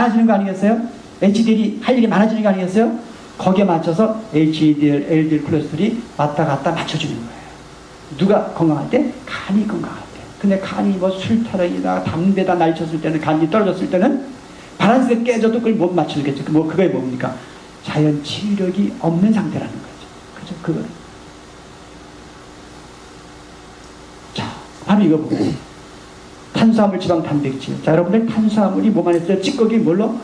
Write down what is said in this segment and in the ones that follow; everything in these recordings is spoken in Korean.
많아지는 거 아니겠어요? HDL이 할 일이 많아지는 거 아니겠어요? 거기에 맞춰서 HDL, LDL 콜레스테롤이 왔다 갔다 맞춰주는 거예요. 누가 건강할 때? 간이 건강할 때. 근데 간이 뭐 술타령이나 담배다 날쳤을 때는, 간이 떨어졌을 때는 바란스가 깨져도 그걸 못 맞추겠죠. 그거에 뭡니까? 자연 치유력이 없는 상태라는 거죠. 그죠? 그거. 자, 바로 이거 보고. 탄수화물, 지방, 단백질. 자, 여러분들 탄수화물이 몸 안에 있어요. 찌꺼기 뭘로?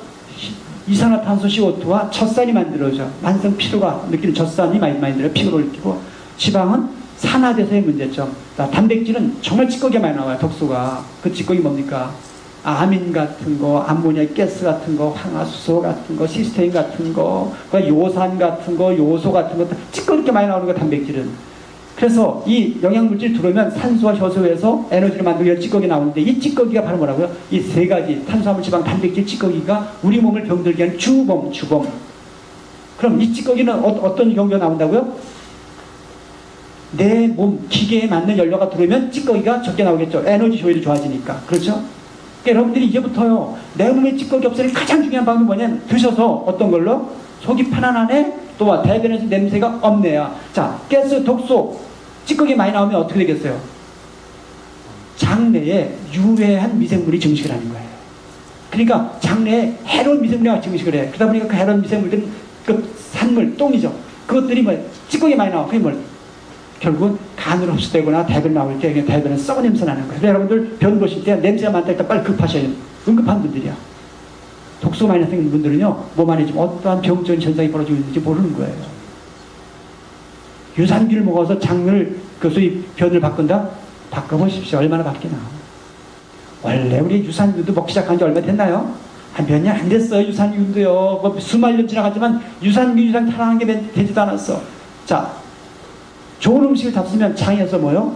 이산화탄소 CO2와 젖산이 만들어져. 만성 피로가 느끼는 젖산이 많이 들어요. 피로를 느끼고. 지방은 산화돼서의 문제점. 자, 단백질은 정말 찌꺼기가 많이 나와요. 독소가. 그 찌꺼기 뭡니까? 아민 같은 거, 암모니아 가스 같은 거, 황화수소 같은 거, 시스테인 같은 거, 요산 같은 거, 요소 같은 거, 찌꺼기 이렇게 많이 나오는 거 단백질은. 그래서 이 영양물질이 들어오면 산소와 효소에서 에너지를 만들기 위해 찌꺼기 나오는데, 이 찌꺼기가 바로 뭐라고요? 이 세 가지 탄수화물, 지방, 단백질 찌꺼기가 우리 몸을 병들게 하는 주범. 그럼 이 찌꺼기는 어떤 경우가 나온다고요? 내 몸 기계에 맞는 연료가 들어오면 찌꺼기가 적게 나오겠죠. 에너지 효율이 좋아지니까. 그렇죠? 그러니까 여러분들이 이제부터요, 내 몸에 찌꺼기 없애는 가장 중요한 방법이 뭐냐면, 드셔서 어떤 걸로? 속이 편안하네? 또 대변에서 냄새가 없네요. 자, 가스, 독소, 찌꺼기 많이 나오면 어떻게 되겠어요? 장내에 유해한 미생물이 증식을 하는 거예요. 그러니까 장내에 해로운 미생물이 증식을 해요. 그러다 보니까 그 해로운 미생물들은 그 산물, 똥이죠. 그것들이 뭐 찌꺼기 많이 나와. 그게 뭘? 결국은 간으로 흡수되거나 대변 나올 때 대변은 썩은 냄새 나는 거예요. 그래서 여러분들 변 보실 때 냄새가 많다 했다 빨리 급하셔야 돼요. 응급한 분들이야. 독소 많이 생긴 분들은요, 몸 안에 지금 어떠한 병적인 현상이 벌어지고 있는지 모르는 거예요. 유산균을 먹어서 장을, 소위 변을 바꾼다? 바꿔보십시오. 얼마나 바뀌나. 원래 우리 유산균도 먹기 시작한 지 얼마 됐나요? 한 몇 년 안 됐어요. 유산균도요. 뭐 수만 년 지나갔지만 유산균 이상 탈환한 게 되지도 않았어. 자, 좋은 음식을 잡수면 장에서 뭐요?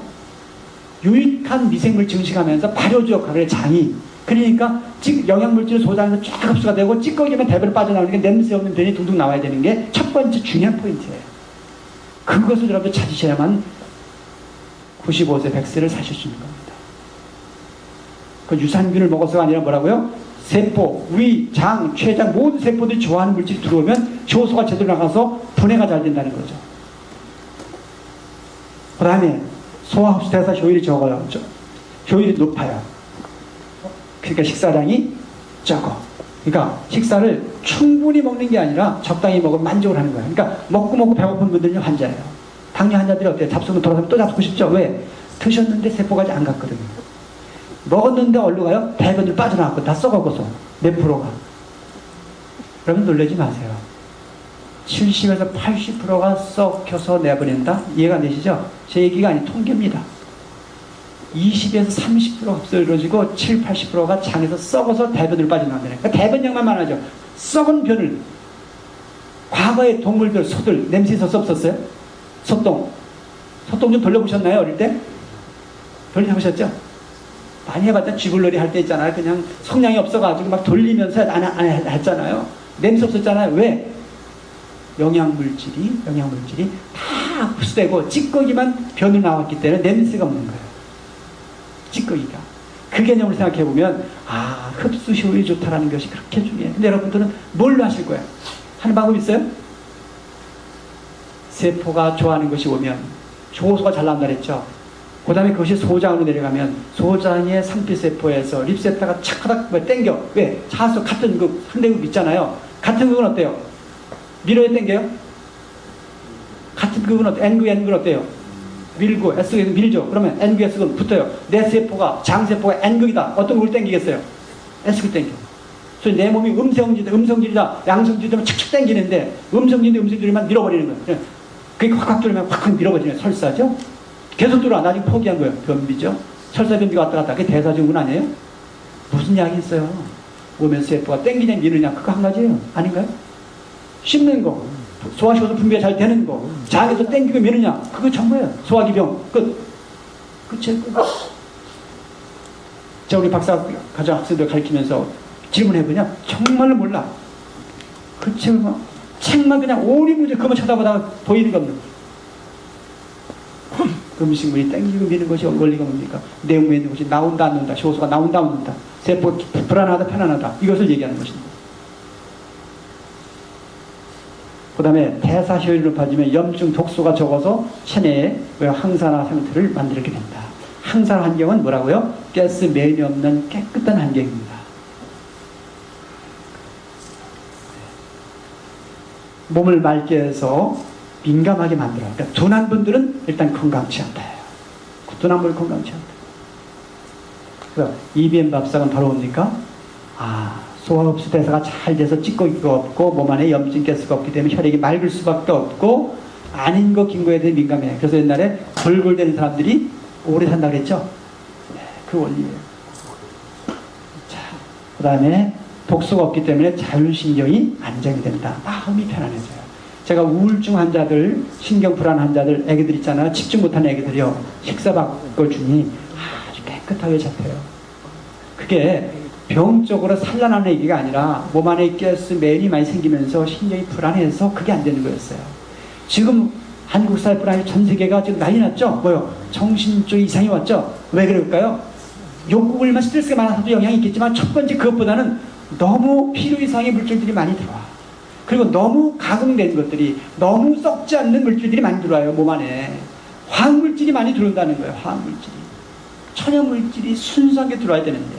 유익한 미생물 증식하면서 발효주 역할을 해, 장이. 그러니까 영양물질 소장에서 쫙 흡수가 되고, 찌꺼기면 대변으로 빠져나오는 게 냄새 없는 변이 둥둥 나와야 되는 게 첫 번째 중요한 포인트예요. 그것을 여러분들 찾으셔야만 95세 100세를 사실 수 있는 겁니다. 그 유산균을 먹어서가 아니라 뭐라고요? 세포, 위, 장, 췌장 모든 세포들이 좋아하는 물질이 들어오면 효소가 제대로 나가서 분해가 잘 된다는 거죠. 그 다음에 소화흡수 대사 효율이 적어요. 효율이 높아요. 그러니까 식사량이 적어. 그러니까 식사를 충분히 먹는 게 아니라 적당히 먹으면 만족을 하는 거예요. 그러니까 먹고 배고픈 분들은 환자예요. 당뇨 환자들이 어때요? 잡수면 돌아가면 또 잡수고 싶죠? 왜? 드셨는데 세포가 안 갔거든요. 먹었는데 어디로 가요? 대변을 빠져나왔고 다 썩어서 몇 프로가. 여러분 놀라지 마세요. 70에서 80%가 썩혀서 내보낸다? 이해가 되시죠? 제 얘기가 아닌 통계입니다. 20에서 30% 흡수해지고 7, 80%가 장에서 썩어서 대변으로 빠져나온다는 거예요. 그러니까 대변량만 많아져. 썩은 변을. 과거의 동물들, 소들 냄새 있었어 없었어요? 소똥 좀 돌려보셨나요? 어릴 때? 돌려보셨죠? 많이 해봤자 쥐불놀이 할 때 있잖아요. 그냥 성량이 없어가지고 막 돌리면서 안 했잖아요. 냄새 없었잖아요. 왜? 영양물질이 다 흡수되고 찌꺼기만 변으로 나왔기 때문에 냄새가 없는 거예요. 찌꺼기가. 그 개념을 생각해보면, 아, 흡수 효율이 좋다라는 것이 그렇게 중요해요. 근데 여러분들은 뭘로 하실 거예요? 하는 방법 있어요? 세포가 좋아하는 것이 오면 효소가 잘 나온다 그랬죠. 그 다음에 그것이 소장으로 내려가면 소장의 상피세포에서 립세타가 착하다 땡겨. 왜? 차수 같은 극, 상대극 있잖아요. 같은 극은 어때요? 밀어야 땡겨요? 같은 극은 어때요? N극은 어때요? 밀고 S극은 밀죠. 그러면 N극, S극은 붙어요. 내 세포가, 장세포가 N극이다. 어떤 극을 땡기겠어요? S극 땡겨. 그래서 내 몸이 음성질이다, 양성질이면 착착 땡기는데, 음성질이면 밀어버리는 거예요. 그게 확 들으면 확 밀어버리는 거예요. 설사죠? 계속 들어와. 나중에 포기한 거예요. 변비죠? 설사 변비가 왔다 갔다. 그게 대사증후군 아니에요? 무슨 약이 있어요? 오면 세포가 땡기냐 미느냐, 그거 한 가지예요. 아닌가요? 씹는 거, 소화시켜서 분비가 잘 되는 거, 장에서 땡기고 미느냐, 그거 전부예요. 소화기병 끝. 끝이에요. 끝. 자, 우리 박사 가정 학생들 가르치면서 질문해보냐? 정말 몰라. 그 책만 그냥 오리무지 그만 쳐다보다가 보이는 겁니다. 음식물이 땡기고 미는 것이 원리가 뭡니까? 내 몸에 있는 것이 나온다 안 나온다, 효소가 나온다 안 나온다, 세포 불안하다 편안하다, 이것을 얘기하는 것입니다. 그 다음에 대사 효율이 높아지면 염증 독소가 적어서 체내에 항산화 상태를 만들게 된다. 항산화 환경은 뭐라고요? 가스 매연이 없는 깨끗한 환경입니다. 몸을 맑게 해서 민감하게 만들어요. 그러니까 둔한 분들은 일단 건강치 않다. 둔한 분은 건강치 않다. 그래서 EBM 밥상은 더러웁니까? 소화흡수 대사가 잘 돼서 찌꺼기가 없고 몸 안에 염증 가스가 없기 때문에 혈액이 맑을 수밖에 없고 아닌 거 긴 거에 대해 민감해요. 그래서 옛날에 돌골되는 사람들이 오래 산다고 그랬죠? 네, 그 원리예요. 자, 그 다음에 독소가 없기 때문에 자율신경이 안정이 된다. 마음이 편안해져요. 제가 우울증 환자들, 신경 불안 환자들, 애기들 있잖아요. 집중 못하는 애기들이요. 식사 바꿔주니 아주 깨끗하게 잡혀요. 그게 병적으로 산란하는 얘기가 아니라 몸 안에 가스 매연이 많이 생기면서 신경이 불안해서 그게 안 되는 거였어요. 지금 한국 사회뿐 아니라 전 세계가 지금 난리 났죠? 뭐요? 정신적 이상이 왔죠? 왜 그럴까요? 욕구불만 스트레스가 많아서도 영향이 있겠지만 첫 번째 그것보다는 너무 필요 이상의 물질들이 많이 들어와. 그리고 너무 가공된 것들이, 너무 썩지 않는 물질들이 많이 들어와요, 몸 안에. 화학물질이 많이 들어온다는 거예요, 화학물질이. 천연물질이 순수하게 들어와야 되는데.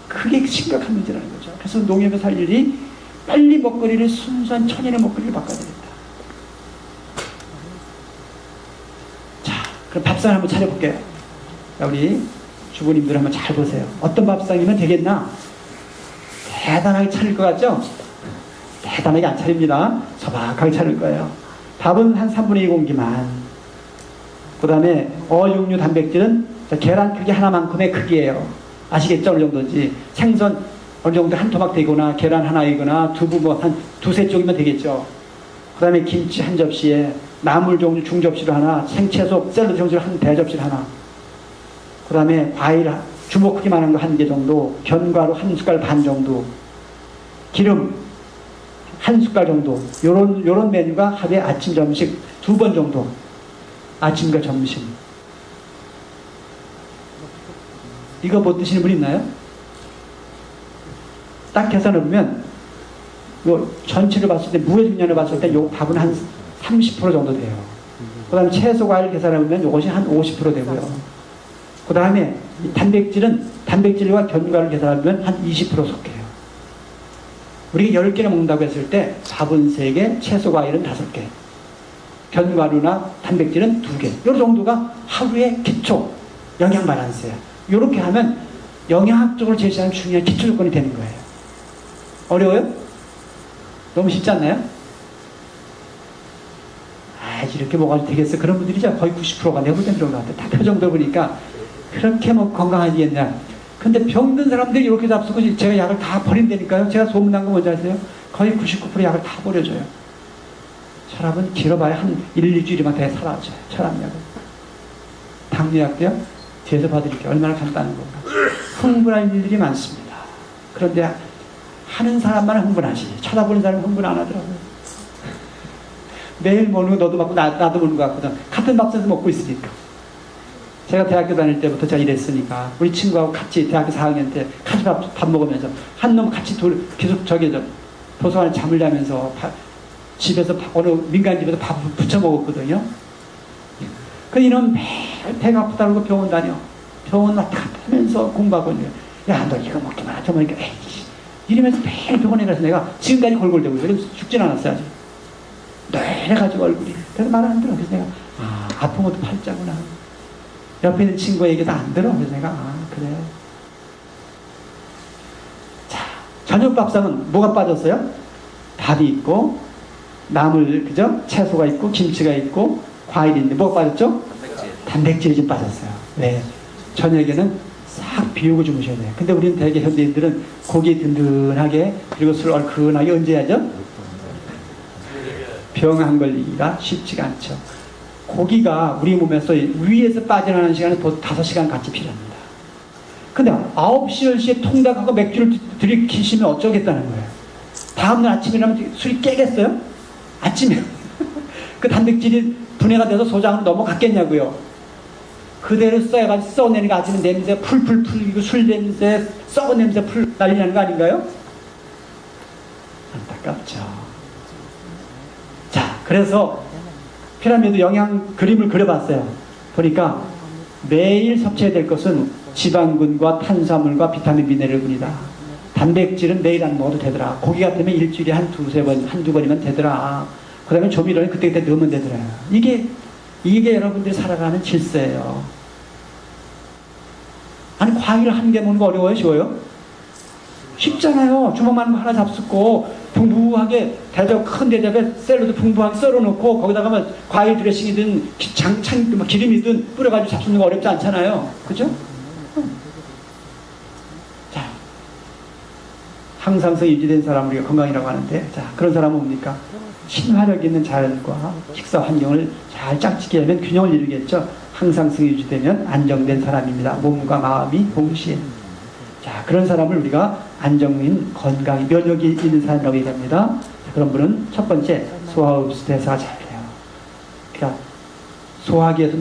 그게 심각한 문제라는 거죠. 그래서 농협에 살 일이 빨리 먹거리를 순수한 천연의 먹거리를 바꿔야 되겠다. 자, 그럼 밥상을 한번 차려볼게요. 우리 주부님들 한번 잘 보세요. 어떤 밥상이면 되겠나? 대단하게 차릴 것 같죠? 대단하게 안 차립니다. 소박하게 차릴 거예요. 밥은 한 3분의 2 공기만. 그 다음에 어육류 단백질은 계란 크기 하나만큼의 크기예요. 아시겠죠? 어느 정도인지. 생선 어느 정도 한 토막 되거나 계란 하나이거나 두부 뭐 한 두세 쪽이면 되겠죠. 그 다음에 김치 한 접시에 나물 종류 중접시로 하나, 생채소 샐러드 종류로 한 대접시 하나. 그 다음에 과일 주먹 크기만한 거 1개 정도, 견과류 1숟갈 반 정도, 기름 1숟갈 정도. 요런 메뉴가 하루에 아침 점심 2번 정도. 아침과 점심. 이거 못 드시는 분 있나요? 딱 계산해보면 요 전체를 봤을 때 무해중량을 봤을 때 요 밥은 한 30% 정도 돼요. 그 다음에 채소 과일 계산해보면 요것이 한 50% 되고요. 그 다음에 단백질과 견과를 계산하면 한 20% 속해요. 우리가 10개나 먹는다고 했을 때 밥은 3개, 채소 과일은 5개, 견과류나 단백질은 2개. 이 정도가 하루의 기초 영양 밸런스예요. 이렇게 하면 영양학적으로 제시하는 중요한 기초 조건이 되는 거예요. 어려워요? 너무 쉽지 않나요? 이렇게 먹어도 되겠어. 그런 분들이 거의 90%가 내가 볼 땐 그런 것 같아요. 다 표정들 보니까 그렇게 뭐 건강하겠냐. 근데 병든 사람들이 이렇게 잡수고 제가 약을 다 버린다니까요. 제가 소문난 거 뭔지 아세요? 거의 99% 약을 다 버려줘요. 혈압은 길어봐야 한 1, 2주일이면 다 사라져요. 혈압약은. 당뇨약도요? 뒤에서 봐드릴게요. 얼마나 간단한 건가. 흥분할 일들이 많습니다. 그런데 하는 사람만 흥분하지. 쳐다보는 사람은 흥분 안 하더라고요. 매일 먹는 거 너도 먹고 나도 먹는 거 같거든. 같은 밥솥에서 먹고 있으니까. 제가 대학교 다닐 때부터 제가 일했으니까 우리 친구하고 같이 대학교 4학년 때 같이 밥 먹으면서 한 놈 같이 계속 도서관에 잠을 자면서 집에서 어느 민간 집에서 밥 부쳐 먹었거든요. 그 이놈 매일 배가 아프다고 병원 다녀. 병원 왔다 갔다 하면서 공부하거든요. 야, 너 이거 먹지 마라. 저 먹으니까 에이씨. 이러면서 매일 병원에 가서 내가 지금까지 골골대고 있어요. 죽진 않았어요, 아직. 뇌래가지고 얼굴이. 그래서 말 안 들어. 그래서 내가, 아픈 것도 팔자구나. 옆에 있는 친구 얘기도 안 들어. 그래서 내가, 그래. 자, 저녁 밥상은 뭐가 빠졌어요? 밥이 있고, 나물, 그죠? 채소가 있고, 김치가 있고, 과일이 있는데, 뭐가 빠졌죠? 단백질이 좀 빠졌어요. 네. 저녁에는 싹 비우고 주무셔야 돼요. 근데 우리는 대개 현대인들은 고기 든든하게, 그리고 술 얼큰하게 언제 하죠? 병 안 걸리기가 쉽지가 않죠. 고기가 우리 몸에서 위에서 빠져나가는 시간은 또 5시간 같이 필요합니다. 근데 9시, 10시에 통닭하고 맥주를 들이키시면 어쩌겠다는 거예요. 다음날 아침에 일어나면 술이 깨겠어요? 아침에. 그 단백질이 분해가 돼서 소장으로 넘어갔겠냐고요. 그대로 써가지고 썩어내니까 아침에 냄새 풀풀 풀리고 술 냄새, 썩은 냄새 난리 나는 거 아닌가요? 안타깝죠. 그래서 피라미드 영양 그림을 그려봤어요. 보니까 매일 섭취해야 될 것은 지방군과 탄수화물과 비타민 미네랄군이다. 단백질은 매일 안 먹어도 되더라. 고기 같으면 일주일에 한두 번이면 되더라. 그 다음에 조미료는 그때그때 넣으면 되더라. 이게 여러분들이 살아가는 질서예요. 아니, 과일을 한 개 먹는 거 어려워요? 쉬워요? 쉽잖아요. 주먹만 하나 잡숫고 풍부하게 큰 대접에 샐러드 풍부하게 썰어놓고 거기다가 뭐 과일 드레싱이든 기름이든 뿌려가지고 잡수는 거 어렵지 않잖아요. 그죠? 자, 항상성이 유지된 사람을 우리가 건강이라고 하는데, 자, 그런 사람은 뭡니까? 친화력 있는 자연과 식사 환경을 잘 짝짓게 하면 균형을 이루겠죠. 항상성이 유지되면 안정된 사람입니다. 몸과 마음이 동시에. 자, 그런 사람을 우리가 안정인, 건강이, 면역이 있는 사람이라고 얘기합니다. 그런 분은 첫 번째, 소화흡수 대사가 잘 돼요. 그러니까 소화기에서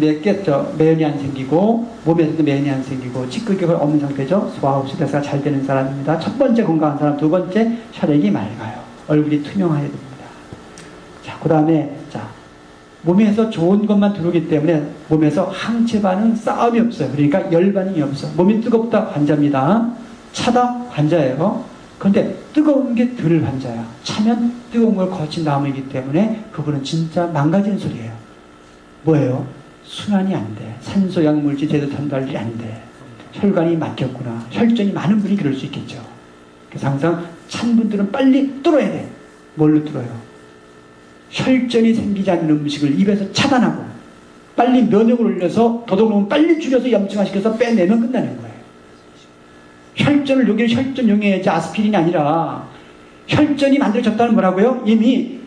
매연이 안 생기고 몸에서도 매연이 안 생기고 찌꺼기가 없는 상태죠. 소화흡수 대사가 잘 되는 사람입니다. 첫 번째 건강한 사람. 두 번째, 혈액이 맑아요. 얼굴이 투명해야 됩니다. 자, 그 다음에 몸에서 좋은 것만 들어오기 때문에 몸에서 항체 반응, 싸움이 없어요. 그러니까 열 반응이 없어. 몸이 뜨겁다, 환자입니다. 차다, 환자예요. 그런데 뜨거운 게 덜 환자야. 차면 뜨거운 걸 거친 나무이기 때문에 그분은 진짜 망가지는 소리예요. 뭐예요? 순환이 안 돼. 산소 약물질 제대로 전달이 안 돼. 혈관이 막혔구나. 혈전이 많은 분이 그럴 수 있겠죠. 그래서 항상 찬 분들은 빨리 뚫어야 돼. 뭘로 뚫어요? 혈전이 생기지 않는 음식을 입에서 차단하고 빨리 면역을 올려서 도둑놈은 빨리 죽여서 염증화시켜서 빼내면 끝나는 거예요. 혈전을 여기는 혈전용해야지 아스피린이 아니라 혈전이 만들어졌다는 뭐라고요? 이미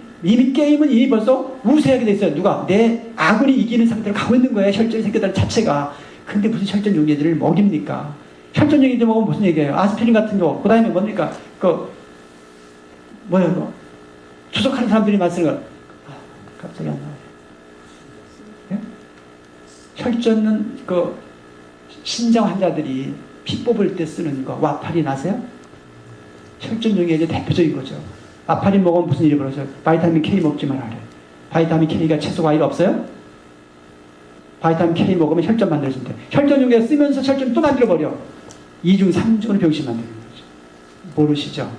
게임은 이미 벌써 우세하게 돼 있어요. 누가? 내 아군이 이기는 상태로 가고 있는 거예요. 혈전이 생겼다는 자체가. 근데 무슨 혈전용해제를 먹입니까? 혈전용해제 먹으면 무슨 얘기예요? 아스피린 같은 거. 그 다음에 뭡니까? 뭐예요? 추적하는 사람들이 말쓰는 거. 갑자기 안 나와요. 예? 혈전은 신장 환자들이 피 뽑을 때 쓰는 거, 와파린 아세요? 혈전용해제 대표적인 거죠. 와파린 먹으면 무슨 일이 벌어져요? 바이타민 K 먹지 말아요. 바이타민 K가 채소 과일 없어요? 바이타민 K 먹으면 혈전 만들어진대. 혈전용해제 쓰면서 혈전 또 만들어버려. 2중, 3중으로 병신 만드는 거죠. 모르시죠?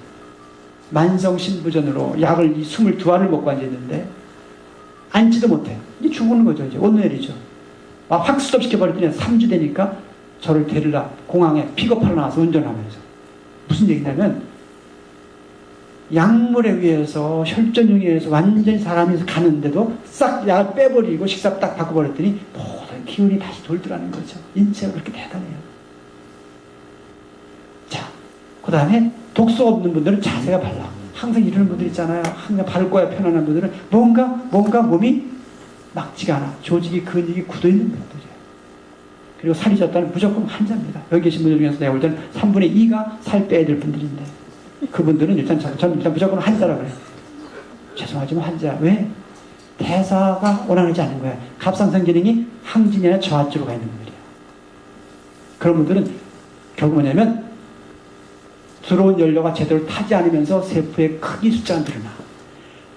만성 신부전으로 약을 22알을 먹고 앉아있는데 앉지도 못해. 이제 죽는 거죠. 이제 온누엘이죠. 확 스톱시켜버렸더니 3주 되니까 저를 데리러 공항에 픽업하러 나와서 운전하면서 무슨 얘기냐면 약물에 의해서 혈전용에 의해서 완전히 사람이 가는데도 싹 약을 빼버리고 식사 딱 바꿔버렸더니 모든 기운이 다시 돌더라는 거죠. 인체가 그렇게 대단해요. 자, 그 다음에 독소 없는 분들은 자세가 발라. 항상 이러는 분들 있잖아요. 항상 바를 거야 편안한 분들은 뭔가 몸이 막지가 않아. 조직이 근육이 굳어있는 분들이에요. 그리고 살이 쪘다는 무조건 환자입니다. 여기 계신 분들 중에서 내가 볼 때는 3분의 2가 살 빼야 될 분들인데 그분들은 저는 일단 무조건 환자라고 그래요. 죄송하지만 환자. 왜? 대사가 원활하지 않은 거야. 갑상선 기능이 항진이나 저하쪽으로 가 있는 분들이에요. 그런 분들은 결국 뭐냐면 들어온 연료가 제대로 타지 않으면서 세포의 크기 숫자가 늘어나.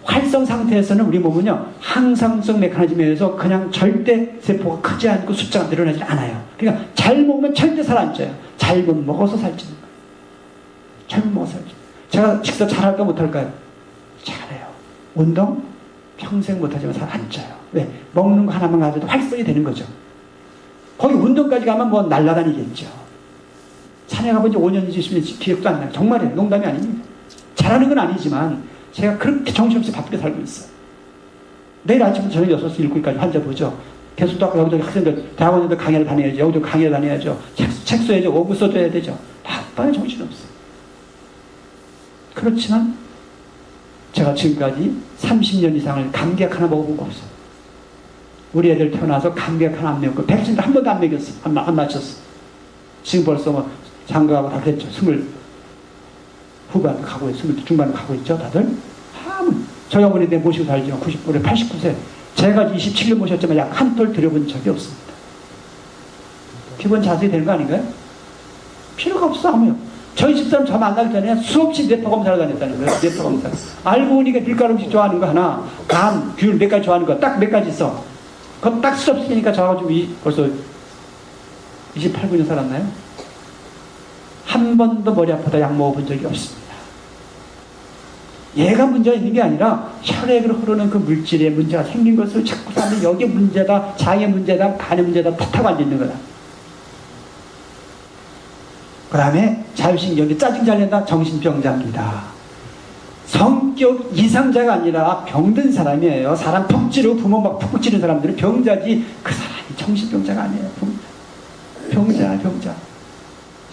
활성 상태에서는 우리 몸은요, 항상성 메커니즘에 의해서 그냥 절대 세포가 크지 않고 숫자가 늘어나지 않아요. 그러니까 잘 먹으면 절대 살 안 쪄요. 잘못 먹어서 살찌는 거예요. 잘못 먹어서 살찌는 거예요. 제가 식사 잘할까 못할까요? 잘해요. 운동? 평생 못하지만 살 안 쪄요. 왜? 먹는 거 하나만 가져도 활성이 되는 거죠. 거기 운동까지 가면 뭐 날라다니겠죠. 산에 가본 지 5년, 20년 기억도 안 나요. 정말이에요. 농담이 아닙니다. 잘하는 건 아니지만 제가 그렇게 정신없이 바쁘게 살고 있어요. 내일 아침부터 저녁 6시, 7시까지 환자 보죠. 계속 또 여기저기 학생들, 대학원에도 강의를 다녀야죠. 여기도 강의를 다녀야죠. 책 써야죠. 오구 써줘야 되죠. 바빠요. 정신없어요. 그렇지만 제가 지금까지 30년 이상을 감기약 하나 먹어본 거 없어요. 우리 애들 태어나서 감기약 하나 안 먹고 백신도 한 번도 안 먹였어. 안 맞췄어. 지금 벌써 뭐 장가하고 다 됐죠. 20 후반 가고 있어요. 20 중반 가고 있죠. 다들. 저희 어머니 내 모시고 살죠. 90, 89세. 제가 27년 모셨지만 약 한 톨 들여본 적이 없습니다. 기본 자세히 되는 거 아닌가요? 필요가 없어. 아무요. 저희 집사람 저 만나기 전에 수없이 뇌파 검사를 다녔다는 거예요. 뇌파 검사. 알고 보니까 밀가루 음식 좋아하는 거 하나, 감, 귤 몇 가지 좋아하는 거 딱 몇 가지 있어. 그거 딱 수없으니까 저하고 지금 벌써 28, 9년 살았나요? 한 번도 머리 아프다 약 먹어본 적이 없습니다. 얘가 문제가 있는 게 아니라 혈액으로 흐르는 그 물질에 문제가 생긴 것을 자꾸 사람들이 여기에 문제다, 장의 문제다, 간의 문제다 탓하고 앉아있는 거다. 그 다음에 자율신경이 짜증 잘 낸다, 정신병자입니다. 성격 이상자가 아니라 병든 사람이에요. 사람 푹 찌르고 부모 막 푹 찌르는 사람들은 병자지 그 사람이 정신병자가 아니에요. 병자.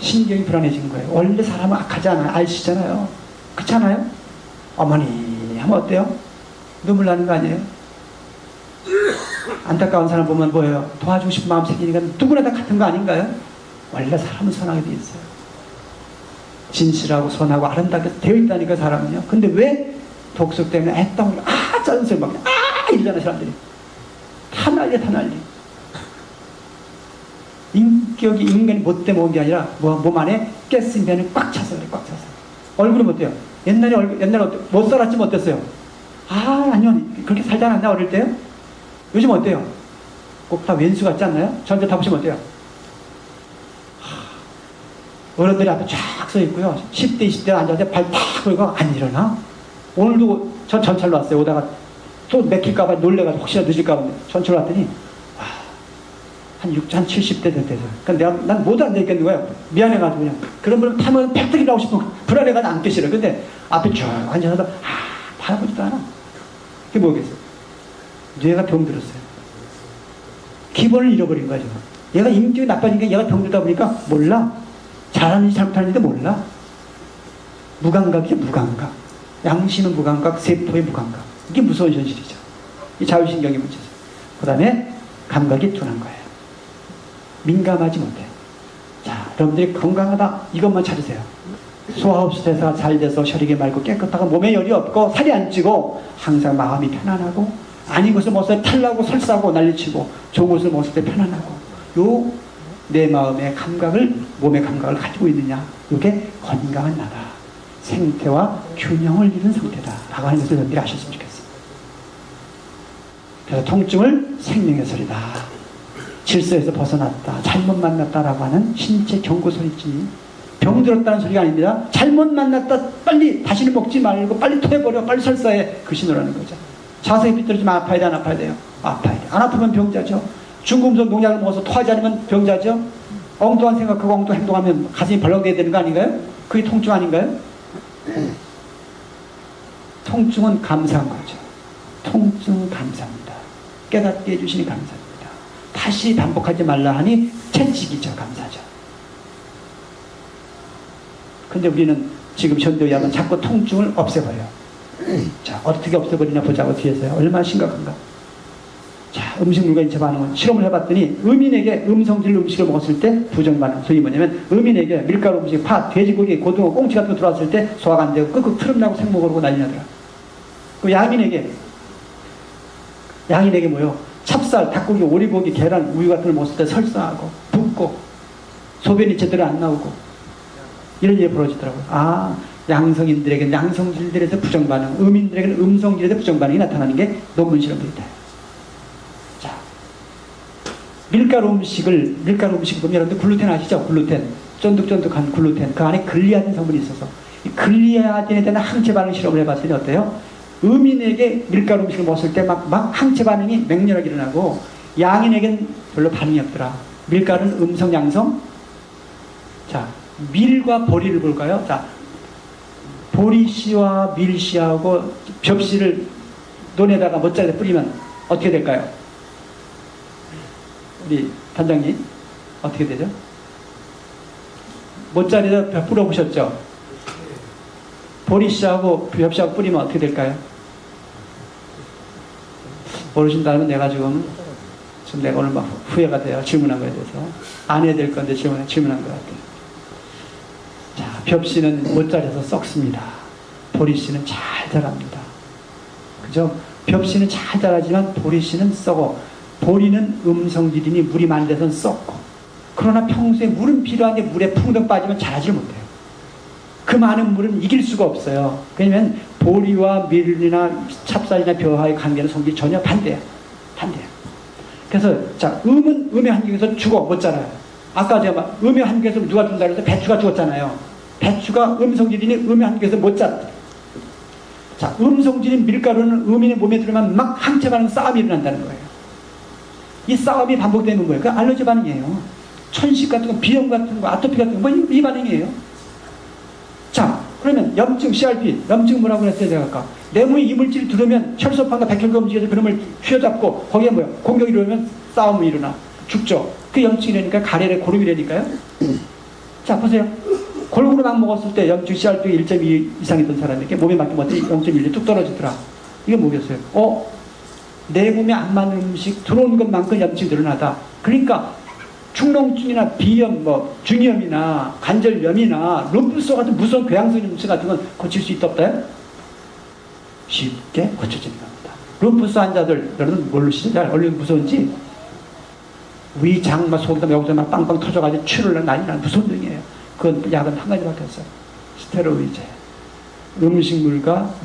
신경이 불안해진 거예요. 원래 사람은 악하지 않아요. 아시잖아요. 그렇잖아요? 어머니 하면 어때요? 눈물 나는 거 아니에요? 안타까운 사람 보면 뭐예요? 도와주고 싶은 마음 생기니까 누구나 다 같은 거 아닌가요? 원래 사람은 선하게 돼 있어요. 진실하고 선하고 아름답게 되어 있다니까 사람은요. 근데 왜? 독소 때문에 애떡 짜증 소리 막 이러잖아요 사람들이. 다 난리. 인격이 인간이 못돼 먹은 게 아니라 몸 안에 가스 면이 꽉 차서 그래. 꽉 차서. 얼굴은 어때요? 옛날에 어때? 못 살았지만 어땠어요? 아니요 그렇게 살지 않았나 어릴 때요? 요즘 어때요? 꼭 다 왼수 같지 않나요? 저한테 다 보시면 어때요? 어른들이 앞에 쫙 서 있고요. 10대, 20대 앉아서 발 탁 걸고 안 일어나. 오늘도 전 전철로 왔어요. 오다가 또 맥힐까봐 놀래가지고 혹시나 늦을까봐 전철로 왔더니 한 70대 됐대요. 그러니까 난 못 앉아있겠는 거야. 미안해가지고 그냥. 그런 분은 타면 팩트리 나오고 싶으면 불안해가지고 앉기 싫어. 근데 앞에 쭉 앉아서 바라보지도 않아. 그게 뭐겠어요? 뇌가 병들었어요. 기본을 잃어버린 거죠. 얘가 인격이 나빠진 게 얘가 병들다 보니까 몰라. 잘하는지 잘못하는지도 몰라. 무감각이죠. 무감각. 양심은 무감각, 세포의 무감각. 이게 무서운 현실이죠. 이 자율신경의 문제죠. 그 다음에 감각이 둔한 거예요. 민감하지 못해요. 자, 여러분들이 건강하다 이것만 찾으세요. 소화흡수 대사가 잘 돼서 혈액이 맑고 깨끗하고 몸에 열이 없고 살이 안 찌고 항상 마음이 편안하고 아닌 것을 먹을 때 탈나고 설사하고 난리치고 좋은 것을 먹을 때 편안하고 요 내 마음의 감각을 몸의 감각을 가지고 있느냐 이게 건강한 나다. 생태와 균형을 이룬 상태다. 라고 하는 것을 여러분들이 아셨으면 좋겠습니다. 그래서 통증을 생명의 소리다. 질서에서 벗어났다. 잘못 만났다라고 하는 신체 경고 소리지. 병들었다는 소리가 아닙니다. 잘못 만났다. 빨리 다시는 먹지 말고 빨리 토해버려. 빨리 설사해. 그 신호라는 거죠. 자세히 삐뚤어지면 아파야 돼, 안 아파야 돼요? 아파야 돼. 안 아프면 병자죠. 중금속 농약을 먹어서 토하지 않으면 병자죠. 엉뚱한 생각하고 엉뚱한 행동하면 가슴이 벌렁대야 되는 거 아닌가요? 그게 통증 아닌가요? 통증은 감사한 거죠. 통증은 감사합니다. 깨닫게 해주시니 감사합니다. 다시 반복하지 말라 하니 채찍이죠. 감사죠. 근데 우리는 지금 현대의학은 자꾸 통증을 없애버려요. 자, 어떻게 없애버리냐 보자고 뒤에서요. 얼마나 심각한가. 자, 음식물과 인체 반응은 실험을 해봤더니 음인에게 음성질 음식을 먹었을 때 부정 반응. 소위 뭐냐면 음인에게 밀가루 음식, 파, 돼지고기, 고등어, 꽁치 같은 거 들어왔을 때 소화가 안 되고 끄끄 트름나고 생목을 오고 난리 나더라. 그 양인에게 뭐요? 찹쌀, 닭고기, 오리고기, 계란, 우유 같은 걸 먹었을 때 설사하고 붓고 소변이 제대로 안 나오고 이런 일이 벌어지더라고요. 양성인들에게는 양성질들에서 부정 반응, 음인들에게는 음성질에서 부정 반응이 나타나는 게 논문 실험들이 있다. 자, 밀가루 음식을 보면 여러분들 글루텐 아시죠? 글루텐. 쫀득쫀득한 글루텐. 그 안에 글리아딘 성분이 있어서 이 글리아딘에 대한 항체 반응 실험을 해봤더니 어때요? 음인에게 밀가루 음식을 먹었을 때 막 항체 반응이 맹렬하게 일어나고 양인에겐 별로 반응이 없더라. 밀가루는 음성, 양성. 자, 밀과 보리를 볼까요? 자, 보리씨와 밀씨하고 벽씨를 논에다가 못자리에 뿌리면 어떻게 될까요? 우리 단장님 어떻게 되죠? 못자리에다 뿌려보셨죠? 보리씨하고 벽씨하고 뿌리면 어떻게 될까요? 모르신다면 내가 지금 내가 오늘 막 후회가 돼요. 질문한 거에 대해서. 안 해야 될 건데 질문한 것 같아요. 자, 벽씨는 못자리에서 썩습니다. 보리씨는 잘 자랍니다. 그죠? 벽씨는 잘 자라지만 보리씨는 썩어. 보리는 음성질이니 물이 많은 데서는 썩고. 그러나 평소에 물은 필요한데 물에 풍덩 빠지면 자라질 못해요. 그 많은 물은 이길 수가 없어요. 왜냐면 보리와 밀이나 찹쌀이나 벼와의 관계는 성질이 전혀 반대야. 반대야. 그래서 자, 음의 환경에서 죽어 못 자라요. 아까 제가 음의 환경에서 누가 죽는다 그래서 배추가 죽었잖아요. 배추가 음성질이니 음의 환경에서 못 자라. 자, 음성질인 밀가루는 음인의 몸에 들어가면 막 항체반응 싸움이 일어난다는 거예요. 이 싸움이 반복되는 거예요. 그 알러지 반응이에요. 천식 같은 거, 비염 같은 거, 아토피 같은 거, 이 반응이에요. 자, 그러면 염증, CRP, 염증 뭐라고 그랬어요, 제가 아까. 내 몸에 이물질이 들어오면 혈소판과 백혈구 움직여서 그놈을 휘어잡고, 거기에 뭐야? 공격이 일어나면 싸움이 일어나. 죽죠. 그 염증이라니까 가래의 고름이라니까요. 자, 보세요. 골고루 막 먹었을 때 염증 CRP가 1.2 이상이던 사람에게 몸에 맞게 먹었더니 0.1이 뚝 떨어지더라. 이게 뭐겠어요? 내 몸에 안 맞는 음식 들어오는 것만큼 염증이 늘어나다. 그러니까 축농증이나 비염, 중이염이나 관절염이나 룸푸스 같은 무서운 궤양성 염증 같은 건 고칠 수 있다 없다요? 쉽게 고쳐지는 겁니다. 룸푸스 환자들, 여러분 뭘로 시작? 얼마나 무서운지 위장, 속에다 여기서 막 빵빵 터져가지고 추를 난리 나는 무서운 병이에요. 그건 약은 한 가지밖에 없어요. 스테로이드. 음식물과